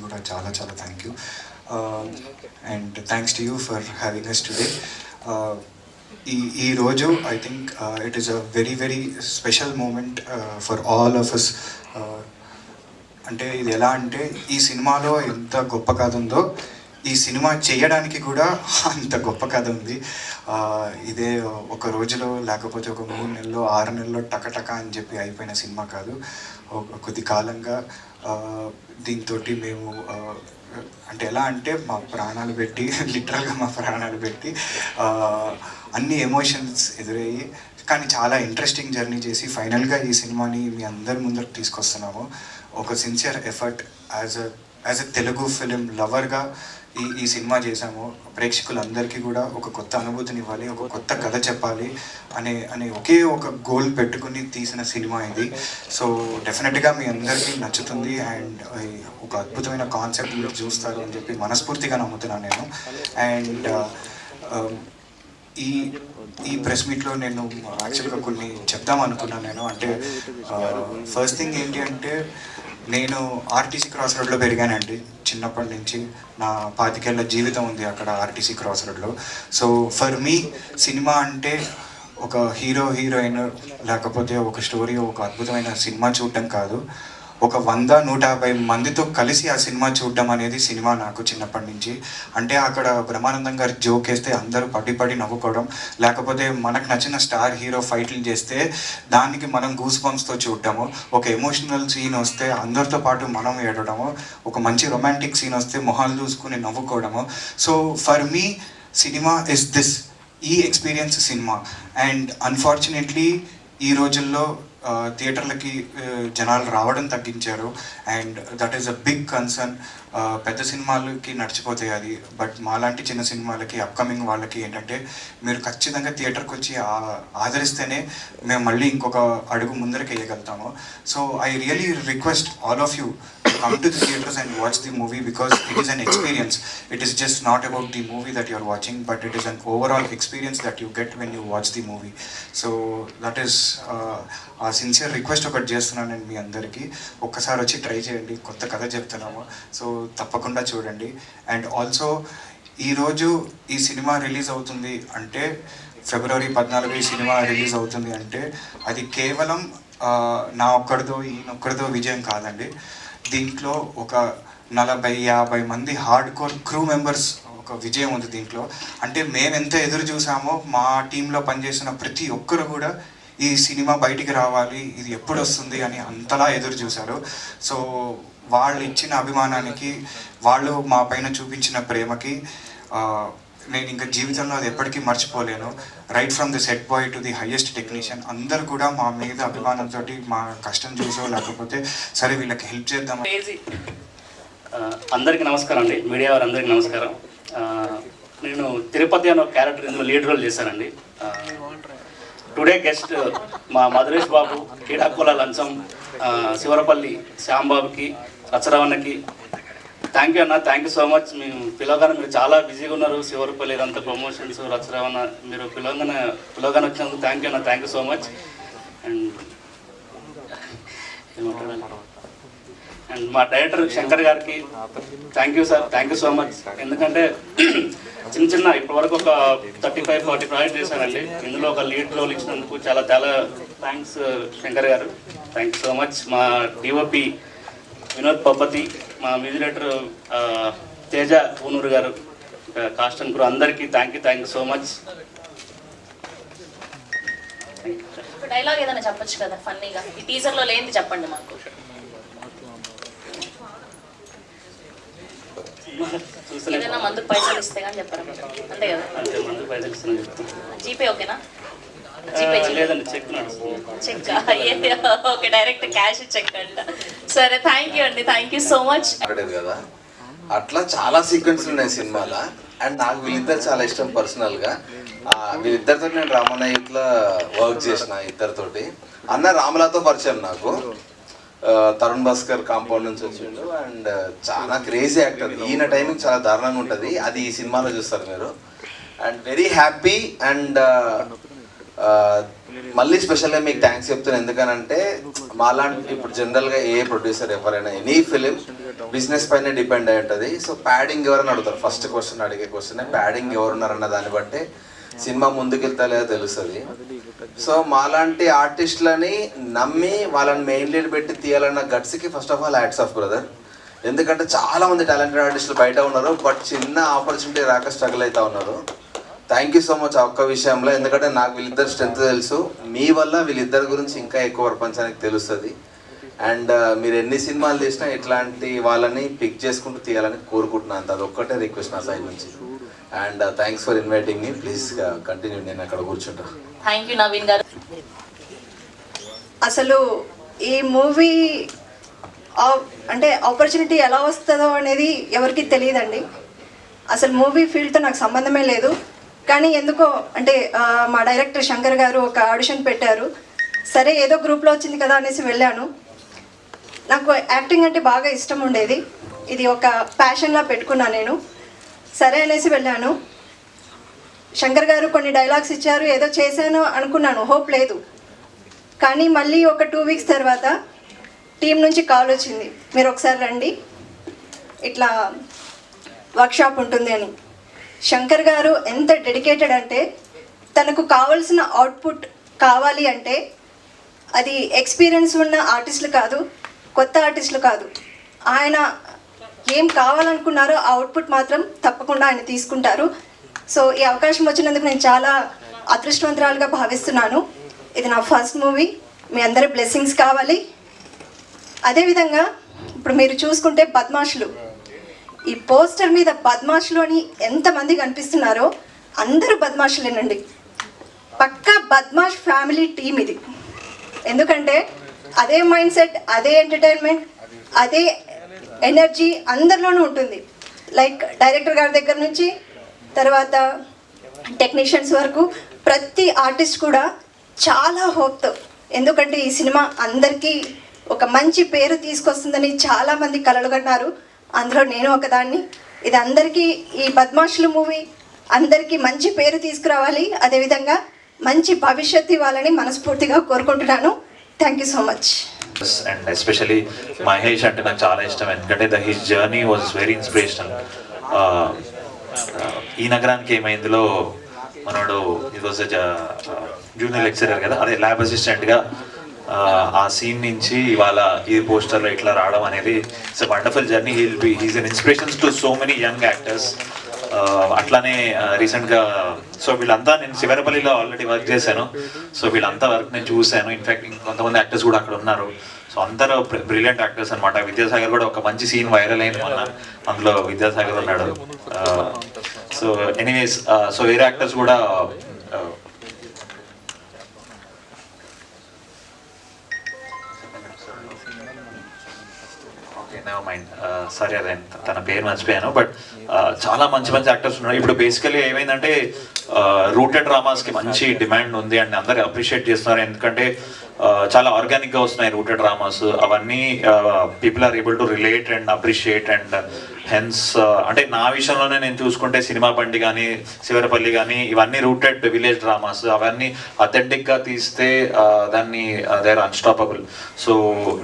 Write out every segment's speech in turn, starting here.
కూడా చాలా చాలా thank you. And thanks to you for having us today. ఈ రోజు I think it is a very very special moment for all of us. అంటే ఇది ఎలా అంటే ఈ సినిమాలో ఎంత గొప్ప కథ ఉందో ఈ సినిమా చేయడానికి కూడా అంత గొప్ప కథ ఉంది. ఇదే ఒక రోజులో లేకపోతే ఒక 3 నెలల్లో 6 నెలల్లో టకటక అని చెప్పి అయిపోయిన సినిమా కాదు. కొద్ది కాలంగా దీంతో మేము అంటే ఎలా అంటే మా ప్రాణాలు పెట్టి లిటరల్గా మా ప్రాణాలు పెట్టి అన్ని ఎమోషన్స్ ఎదురయ్యి కానీ చాలా ఇంట్రెస్టింగ్ జర్నీ చేసి ఫైనల్గా ఈ సినిమాని మీ అందరి ముందరకు తీసుకొస్తున్నాము. ఒక sincere effort as a Telugu film లవర్గా ఈ సినిమా చేశాము. ప్రేక్షకులందరికీ కూడా ఒక కొత్త అనుభూతిని ఇవ్వాలి, ఒక కొత్త కథ చెప్పాలి అనే ఒకే ఒక గోల్ పెట్టుకుని తీసిన సినిమా ఇది. సో డెఫినెట్గా మీ అందరికీ నచ్చుతుంది అండ్ ఒక అద్భుతమైన కాన్సెప్ట్ మీరు చూస్తారు అని చెప్పి మనస్ఫూర్తిగా నమ్ముతున్నాను నేను. అండ్ ఈ ప్రెస్ మీట్లో నేను యాక్చువల్గా కొన్ని చెప్దాం అనుకున్నాను నేను. అంటే ఫస్ట్ థింగ్ ఏంటి అంటే నేను ఆర్టీసీ క్రాస్ రోడ్లో పెరిగానండి. చిన్నప్పటి నుంచి నా 25 ఏళ్ల జీవితం ఉంది అక్కడ ఆర్టీసీ క్రాస్ రోడ్లో. సో ఫర్ మీ సినిమా అంటే ఒక హీరో హీరోయిన్ లేకపోతే ఒక స్టోరీ ఒక అద్భుతమైన సినిమా చూడటం కాదు, ఒక 100-150 మందితో కలిసి ఆ సినిమా చూడడం అనేది సినిమా నాకు చిన్నప్పటి నుంచి. అంటే అక్కడ బ్రహ్మానందం గారు జోక్ వేస్తే అందరూ పడి నవ్వుకోవడం, లేకపోతే మనకు నచ్చిన స్టార్ హీరో ఫైట్లు చేస్తే దానికి మనం గూస్ బంప్స్తో చూడటము, ఒక ఎమోషనల్ సీన్ వస్తే అందరితో పాటు మనం ఏడవడము, ఒక మంచి రొమాంటిక్ సీన్ వస్తే మొహాలు చూసుకుని నవ్వుకోవడము. So for me cinema is this, ఈ ఎక్స్పీరియన్స్ సినిమా. అండ్ అన్ఫార్చునేట్లీ ఈ రోజుల్లో థియేటర్లకి జనాలు రావడం తగ్గించారు and that is a big concern. పెద్ద సినిమాలకి నడిచిపోతాయి అది, బట్ మాలాంటి చిన్న సినిమాలకి అప్కమింగ్ వాళ్ళకి ఏంటంటే మీరు ఖచ్చితంగా థియేటర్కి వచ్చి ఆదరిస్తేనే మేము మళ్ళీ ఇంకొక అడుగు ముందరికి వేయగలుగుతాము. So I really request all of you come to the theaters and watch the movie because it is an experience. It is just not about the movie that you are watching, but it is an overall experience that you get when you watch the movie. So that is a sincere request ఒకటి చేస్తున్నాను నేను మీ అందరికీ. ఒక్కసారి వచ్చి try చేయండి, కొత్త కథ చెప్తున్నాము. సో తప్పకుండా చూడండి. అండ్ ఆల్సో ఈరోజు ఈ సినిమా రిలీజ్ అవుతుంది అంటే ఫిబ్రవరి 14 ఈ సినిమా రిలీజ్ అవుతుంది అంటే అది కేవలం నా ఒక్కడిదో ఈయనొక్కడిదో విజయం కాదండి. దీంట్లో ఒక 40-50 మంది హార్డ్ కోర్ క్రూ మెంబర్స్ ఒక విజయం ఉంది దీంట్లో. అంటే మేము ఎంత ఎదురు చూసామో మా టీంలో పనిచేసిన ప్రతి ఒక్కరు కూడా ఈ సినిమా బయటికి రావాలి, ఇది ఎప్పుడు వస్తుంది అని అంతలా ఎదురు చూశారు. సో వాళ్ళు ఇచ్చిన అభిమానానికి, వాళ్ళు మా పైన చూపించిన ప్రేమకి నేను ఇంకా జీవితంలో అది ఎప్పటికీ మర్చిపోలేను. Right from the set boy to the highest technician అందరు కూడా మా మీద అభిమానంతో మా కష్టం చూసో లేకపోతే సరే వీళ్ళకి హెల్ప్ చేద్దాం. అందరికీ నమస్కారం అండి, మీడియా వారు అందరికీ నమస్కారం. నేను తిరుపతి అనే ఒక క్యారెక్టర్ ఇందులో లీడ్ రోల్ చేశానండి. టుడే గెస్ట్ మా మధురేష్ బాబు, కీడాకుల లంచం, శివరపల్లి శ్యాంబాబుకి, రచరవణకి థ్యాంక్ యూ అన్న, థ్యాంక్ యూ సో మచ్. మేము పిలవగానే మీరు చాలా బిజీగా ఉన్నారు, శివరపల్లి ఇదంతా ప్రమోషన్స్, రచరవణ, మీరు పిలవగానే వచ్చినందుకు థ్యాంక్ యూ అన్న, thank you so much. And మా డైరెక్టర్ శంకర్ గారికి thank you sir, thank you so much. ఎందుకంటే చిన్న ఇప్పటివరకు ఒక 35-40 ప్రాజెక్ట్ చేశానండి. ఇందులో ఒక లీడ్ రోల్ ఇచ్చినందుకు చాలా థ్యాంక్స్ శంకర్ గారు, థ్యాంక్ యూ సో మచ్. మా డిఓపి వినోద్ పబ్బతి, మా మ్యూజిక్ డైరెక్టర్ తేజ ఊనూరు గారు, కాస్ట్ అండ్ క్రూ అందరికీ thank you so much. Dialogue ఏదైనా చెప్పొచ్చు కదా ఫన్నీగా, ఈ టీజర్లో లేనిది చెప్పండి మాకు. ఏదైనా మందుకు పైసలు ఇస్తే కానీ చెప్పారు అంతే కదా? మందుకు పైసలు ఇస్తాను. జీపే ఓకేనా? లేదండి, check check. Okay, direct cash check అంట. సరే, థ్యాంక్ యూ అండి, థ్యాంక్ యూ సో మచ్. కదా అట్లా చాలా సీక్వెన్స్లు ఉన్నాయి సినిమాలో. అండ్ నాకు వీళ్ళిద్దరు చాలా ఇష్టం పర్సనల్గా. వీళ్ళిద్దరితో నేను రామనాయుట్లో వర్క్ చేసిన ఇద్దరితోటి. అన్న రామలాతో పరిచయం నాకు. తరుణ్ భాస్కర్ కాంపౌండ్ నుంచి వచ్చిండు అండ్ చాలా క్రేజీ యాక్టర్. ఈయన టైమింగ్ చాలా దారుణంగా ఉంటుంది, అది ఈ సినిమాలో చూస్తారు మీరు. And very happy. అండ్ మళ్ళీ స్పెషల్గా మీకు థ్యాంక్స్ చెప్తున్నాను. ఎందుకనంటే మాలాంటి ఇప్పుడు జనరల్గా ఏ ప్రొడ్యూసర్ ఎవరైనా ఎనీ ఫిలిం బిజినెస్ పైన డిపెండ్ అయి ఉంటుంది. సో ప్యాడింగ్ ఎవరని అడుగుతారు, ఫస్ట్ క్వశ్చన్ అడిగే క్వశ్చన్ ప్యాడింగ్ ఎవరున్నారన్న దాన్ని బట్టి సినిమా ముందుకెళ్తా లేదో తెలుస్తుంది. సో మాలాంటి ఆర్టిస్టులని నమ్మి వాళ్ళని మెయిన్ లీడ్ పెట్టి తీయాలన్న గట్స్కి first of all hats off brother. ఎందుకంటే చాలా మంది టాలెంటెడ్ ఆర్టిస్టులు బయట ఉన్నారు, బట్ చిన్న ఆపర్చునిటీ రాక స్ట్రగుల్ అవుతూ ఉన్నారు. థ్యాంక్ యూ సో మచ్ ఆ ఒక్క విషయంలో, ఎందుకంటే నాకు వీళ్ళిద్దరు స్ట్రెంత్ తెలుసు, మీ వల్ల వీళ్ళిద్దరి గురించి ఇంకా ఎక్కువ ప్రపంచానికి తెలుస్తుంది. అండ్ మీరు ఎన్ని సినిమాలు తీసినా ఇట్లాంటి వాళ్ళని పిక్ చేసుకుంటూ తీయాలని కోరుకుంటున్నాను. అది ఒక్కటే రిక్వెస్ట్ నా సైడ్ నుంచి. And thanks for inviting me. Please continue, నేను అక్కడ కూర్చుంటా. థ్యాంక్ యూ నవీన్ గారు. అసలు ఈ మూవీ అంటే ఆపర్చునిటీ ఎలా వస్తుందో అనేది ఎవరికి తెలియదండి. అసలు మూవీ ఫీల్డ్తో నాకు సంబంధమే లేదు. కానీ ఎందుకో అంటే మా డైరెక్టర్ శంకర్ గారు ఒక ఆడిషన్ పెట్టారు. సరే ఏదో గ్రూప్లో వచ్చింది కదా అనేసి వెళ్ళాను. నాకు యాక్టింగ్ అంటే బాగా ఇష్టం ఉండేది, ఇది ఒక ప్యాషన్లా పెట్టుకున్నాను నేను. సరే అనేసి వెళ్ళాను. శంకర్ గారు కొన్ని డైలాగ్స్ ఇచ్చారు, ఏదో చేశాను అనుకున్నాను, హోప్ లేదు. కానీ మళ్ళీ ఒక 2 వీక్స్ తర్వాత టీం నుంచి కాల్ వచ్చింది, మీరు ఒకసారి రండి, ఇట్లా వర్క్షాప్ ఉంటుంది అని. శంకర్ గారు ఎంత డెడికేటెడ్ అంటే తనకు కావాల్సిన అవుట్పుట్ కావాలి అంటే అది ఎక్స్పీరియన్స్ ఉన్న ఆర్టిస్టులు కాదు, కొత్త ఆర్టిస్టులు కాదు, ఆయన ఏం కావాలనుకున్నారో ఆ అవుట్పుట్ మాత్రం తప్పకుండా ఆయన తీసుకుంటారు. సో ఈ అవకాశం వచ్చినందుకు నేను చాలా అదృష్టవంతురాలుగా భావిస్తున్నాను. ఇది నా ఫస్ట్ మూవీ, మీ అందరి బ్లెస్సింగ్స్ కావాలి. అదేవిధంగా ఇప్పుడు మీరు చూసుకుంటే బద్మాషులు, ఈ పోస్టర్ మీద బద్మాషులు అని ఎంతమంది కనిపిస్తున్నారో అందరూ బద్మాషులేనండి. పక్కా బద్మాష్ ఫ్యామిలీ టీం ఇది. ఎందుకంటే అదే మైండ్ సెట్, అదే ఎంటర్టైన్మెంట్, అదే ఎనర్జీ అందరిలోనూ ఉంటుంది. లైక్ డైరెక్టర్ గారి దగ్గర నుంచి తర్వాత టెక్నీషియన్స్ వరకు ప్రతి ఆర్టిస్ట్ కూడా చాలా హోప్తో, ఎందుకంటే ఈ సినిమా అందరికీ ఒక మంచి పేరు తీసుకొస్తుందని చాలామంది కలలు కన్నారు, అందులో నేను ఒకదాన్ని. ఇది అందరికీ, ఈ బద్మాషులు మూవీ అందరికీ మంచి పేరు తీసుకురావాలి, అదేవిధంగా మంచి భవిష్యత్తు ఇవ్వాలని మనస్ఫూర్తిగా కోరుకుంటున్నాను. Thank you so much. And especially Mahesh అంటే నాకు చాలా ఇష్టం, ఎందుకంటే his journey was very inspirational. ఈ నగరానికి ఏమైందిలో మనోడు ఇది వాజ్ జూనియర్ లెక్చరర్ కదా, అదే ల్యాబ్ అసిస్టెంట్గా ఆ సీన్ నుంచి ఇవాళ ఈ పోస్టర్లో ఇట్లా రావడం అనేది it's a wonderful journey. He's an inspirations to so many young actors. అట్లానే రీసెంట్గా సో వీళ్ళంతా, నేను శివరపల్లిలో ఆల్రెడీ వర్క్ చేశాను, సో వీళ్ళంతా వర్క్ నేను చూశాను. ఇన్ఫాక్ట్ ఇంకొంతమంది యాక్టర్స్ కూడా అక్కడ ఉన్నారు. సో అందరూ బ్రిలియంట్ యాక్టర్స్ అనమాట. విద్యాసాగర్ కూడా ఒక మంచి సీన్ వైరల్ అయింది మొన్న, అందులో విద్యాసాగర్ ఉన్నాడు. సో ఎనీవేస్, సో వేరే యాక్టర్స్ కూడా నెవర్ మైండ్, సరే అదే తన పేరు మర్చిపోయాను. బట్ చాలా మంచి మంచి యాక్టర్స్ ఉన్నారు. ఇప్పుడు బేసికలీ ఏమైందంటే రూటెడ్ డ్రామాస్కి మంచి డిమాండ్ ఉంది అండ్ అందరు అప్రిషియేట్ చేస్తున్నారు, ఎందుకంటే చాలా ఆర్గానిక్గా వస్తున్నాయి రూటెడ్ డ్రామాస్. అవన్నీ people are able to relate and appreciate. And hence అంటే నా విషయంలోనే నేను చూసుకుంటే సినిమా బండి కానీ శివరపల్లి కానీ ఇవన్నీ రూటెడ్ విలేజ్ డ్రామాస్, అవన్నీ అథెంటిక్గా తీస్తే దాన్ని దే ఆర్ అన్స్టాపబుల్. సో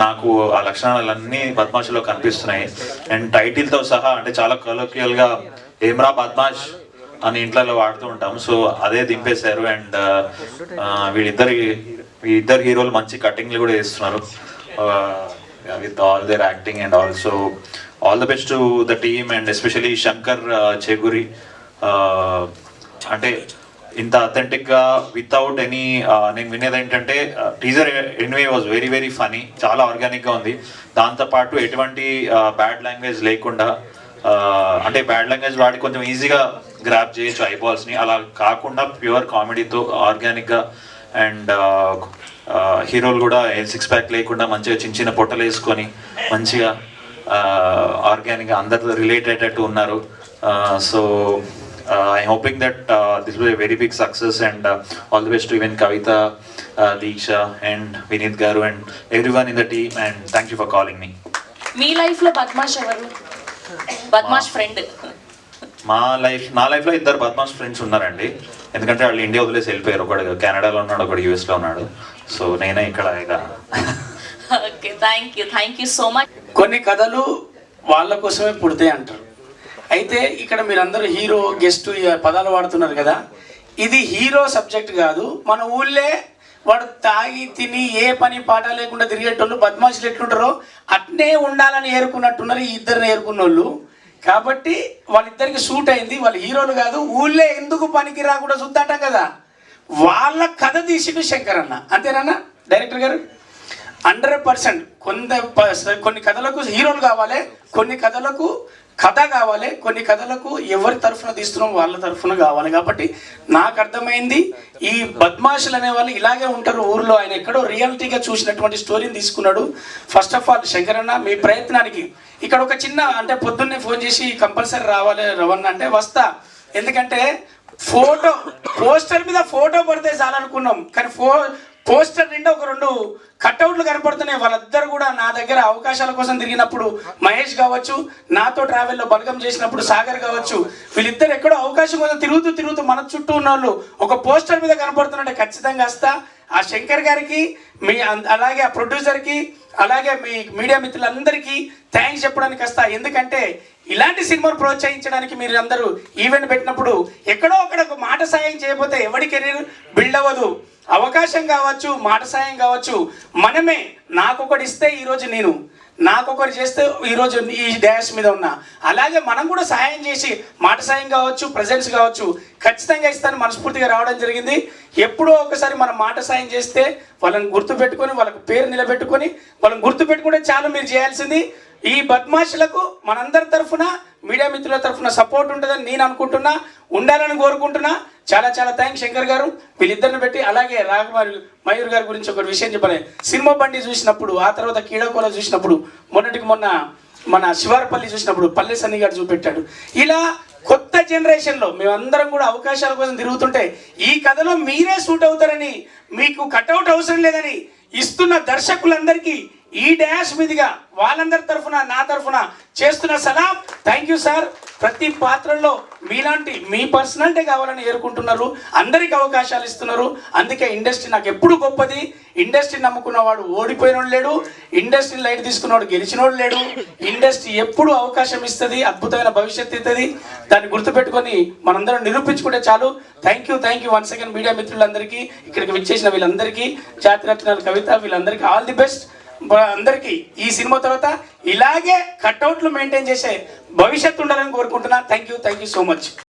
నాకు ఆ లక్షణాలన్నీ బద్మాష్లో కనిపిస్తున్నాయి. అండ్ టైటిల్తో సహా అంటే చాలా కలోక్యుయల్గా ఏమ్రా బద్మాష్ అని ఇంట్లో వాడుతూ ఉంటాం, సో అదే దింపేశారు. అండ్ వీళ్ళిద్దరు హీరోలు మంచి కటింగ్లు కూడా చేస్తున్నారు with all their acting. And also all the best to the team and especially Shankar Cheguri. అంటే ఇంత అథెంటిక్గా వితౌట్ ఎనీ, నేను వినేది ఏంటంటే teaser anyway was very very funny, చాలా ఆర్గానిక్గా ఉంది. దాంతోపాటు ఎటువంటి బ్యాడ్ లాంగ్వేజ్ లేకుండా, అంటే బ్యాడ్ లాంగ్వేజ్ వాడి కొంచెం ఈజీగా గ్రాప్ చేయొచ్చు ఐబాల్స్ని, అలా కాకుండా ప్యూర్ కామెడీతో ఆర్గానిక్గా. అండ్ హీరోలు కూడా 6 ప్యాక్ లేకుండా మంచిగా చిన్న చిన్న పొట్టలు వేసుకొని మంచిగా ఆర్గానిక్గా అందరితో రిలేట్ అయ్యేటట్టు ఉన్నారు. So I hoping that this was a very big success. And all the best to even Kavitha, Deeksha and Vineeth garu and everyone in the team. And thank you for calling me. మీ లైఫ్లో బద్మాష్ ఎవరు? బద్మాష్ ఫ్రెండ్? నా లైఫ్లో 2 బద్మాష్ ఫ్రెండ్స్ ఉన్నారండి, ఎందుకంటే వాళ్ళు ఇండియా వదిలేసి వెళ్ళిపోయారు. ఒకడు కెనడాలో ఉన్నాడు, ఒకడు యూఎస్లో ఉన్నాడు. సో నేనే ఇక్కడ ఇక. Okay, thank you so much. కొన్ని కథలు వాళ్ళ కోసమే పుడితే అంటారు. అయితే ఇక్కడ మీరందరూ హీరో గెస్ట్ ఈ పదాలు వాడుతున్నారు కదా, ఇది హీరో సబ్జెక్ట్ కాదు. మన ఊళ్ళే వాడు తాగి తిని ఏ పని పాట లేకుండా తిరిగేటోళ్ళు బద్మాషులు ఎట్లుంటారో అట్నే ఉండాలని ఏరుకున్నట్టున్నారు ఈ ఇద్దరిని ఏరుకున్న వాళ్ళు. కాబట్టి వాళ్ళిద్దరికి సూట్ అయింది. వాళ్ళు హీరోలు కాదు, ఊళ్ళే ఎందుకు పనికి రాకుండా చూద్దాంటాం కదా, వాళ్ళ కథ తీసిండు శంకర్ అన్న. అంతేనా డైరెక్టర్ గారు? 100%. కొన్ని కథలకు హీరోలు కావాలి, కొన్ని కథలకు కథ కావాలి, కొన్ని కథలకు ఎవరి తరఫున తీస్తున్నాం వాళ్ళ తరఫున కావాలి. కాబట్టి నాకు అర్థమైంది ఈ బద్మాషులు అనే వాళ్ళు ఇలాగే ఉంటారు ఊర్లో. ఆయన ఎక్కడో రియాలిటీగా చూసినటువంటి స్టోరీని తీసుకున్నాడు. ఫస్ట్ ఆఫ్ ఆల్ శంకర్ అన్న మీ ప్రయత్నానికి ఇక్కడ ఒక చిన్న అంటే పొద్దున్నే ఫోన్ చేసి కంపల్సరీ రావాలి రవణ అంటే వస్తా, ఎందుకంటే పోస్టర్ మీద ఫోటో పడితే చాలనుకున్నాం, కానీ పోస్టర్ నిండా ఒక 2 కట్అవుట్లు కనపడుతున్నాయి. వాళ్ళిద్దరు కూడా నా దగ్గర అవకాశాల కోసం తిరిగినప్పుడు మహేష్ కావచ్చు, నాతో ట్రావెల్లో బలగం చేసినప్పుడు సాగర్ కావచ్చు, వీళ్ళిద్దరు ఎక్కడో అవకాశం కోసం తిరుగుతూ మన చుట్టూ ఉన్న వాళ్ళు ఒక పోస్టర్ మీద కనపడుతుంటే ఖచ్చితంగా వస్తా. ఆ శంకర్ గారికి మీ అలాగే ఆ ప్రొడ్యూసర్కి అలాగే మీ మీడియా మిత్రులందరికీ థ్యాంక్స్ చెప్పడానికి వస్తా. ఎందుకంటే ఇలాంటి సినిమాలు ప్రోత్సహించడానికి మీరు అందరూ ఈవెంట్ పెట్టినప్పుడు ఎక్కడో అక్కడ ఒక మాట సాయం చేయకపోతే ఎవరి కెరీర్ బిల్డ్ అవ్వదు. అవకాశం కావచ్చు, మాట సాయం కావచ్చు, మనమే నాకొకటి ఇస్తే ఈరోజు నేను, నాకొకటి చేస్తే ఈరోజు ఈ డాష్ మీద ఉన్నా, అలాగే మనం కూడా సాయం చేసి మాట సాయం కావచ్చు, ప్రజెన్స్ కావచ్చు ఖచ్చితంగా ఇస్తాను మనస్ఫూర్తిగా రావడం జరిగింది. ఎప్పుడో ఒకసారి మనం మాట సాయం చేస్తే వాళ్ళని గుర్తుపెట్టుకొని వాళ్ళకి పేరు నిలబెట్టుకొని వాళ్ళని గుర్తుపెట్టుకుంటే చాలు. మీరు చేయాల్సింది ఈ బద్మాషులకు మనందరి తరఫున మీడియా మిత్రుల తరఫున సపోర్ట్ ఉంటుందని నేను అనుకుంటున్నా, ఉండాలని కోరుకుంటున్నా. చాలా థ్యాంక్స్ శంకర్ గారు వీళ్ళిద్దరిని పెట్టి. అలాగే మయూర్ గారి గురించి ఒక విషయం చెప్పాలి. సినిమా బండి చూసినప్పుడు, ఆ తర్వాత కీడకోల చూసినప్పుడు, మొన్న మన శివారపల్లి చూసినప్పుడు పల్లె సన్ని గారు చూపెట్టాడు. ఇలా కొత్త జనరేషన్లో మేమందరం కూడా అవకాశాల కోసం తిరుగుతుంటే ఈ కథలో మీరే సూట్ అవుతారని, మీకు కట్అవుట్ అవసరం లేదని ఇస్తున్న దర్శకులందరికీ ఈ డాష్ మీదుగా వాళ్ళందరి తరఫున నా తరఫున చేస్తున్న సలాం. Thank you sir. ప్రతి పాత్రల్లో మీలాంటి మీ పర్సనాలిటీ కావాలని ఏరుకుంటున్నారు, అందరికి అవకాశాలు ఇస్తున్నారు. అందుకే ఇండస్ట్రీ నాకు ఎప్పుడు గొప్పది. ఇండస్ట్రీని నమ్ముకున్నవాడు ఓడిపోయినోడు లేడు, ఇండస్ట్రీని లైట్ తీసుకున్నవాడు గెలిచినోడు లేడు. ఇండస్ట్రీ ఎప్పుడు అవకాశం ఇస్తుంది, అద్భుతమైన భవిష్యత్తు ఇస్తుంది. దాన్ని గుర్తుపెట్టుకొని మనందరం నిరూపించుకుంటే చాలు. Thank you once again media మిత్రులందరికీ, ఇక్కడికి విచ్చేసిన వీళ్ళందరికీ, జాతిరత్నాలు కవిత వీళ్ళందరికీ ఆల్ ది బెస్ట్. అందరికీ ఈ సినిమా తర్వాత ఇలాగే కట్అవుట్లు మెయింటైన్ చేసే భవిష్యత్తు ఉండాలని కోరుకుంటున్నా. Thank you so much.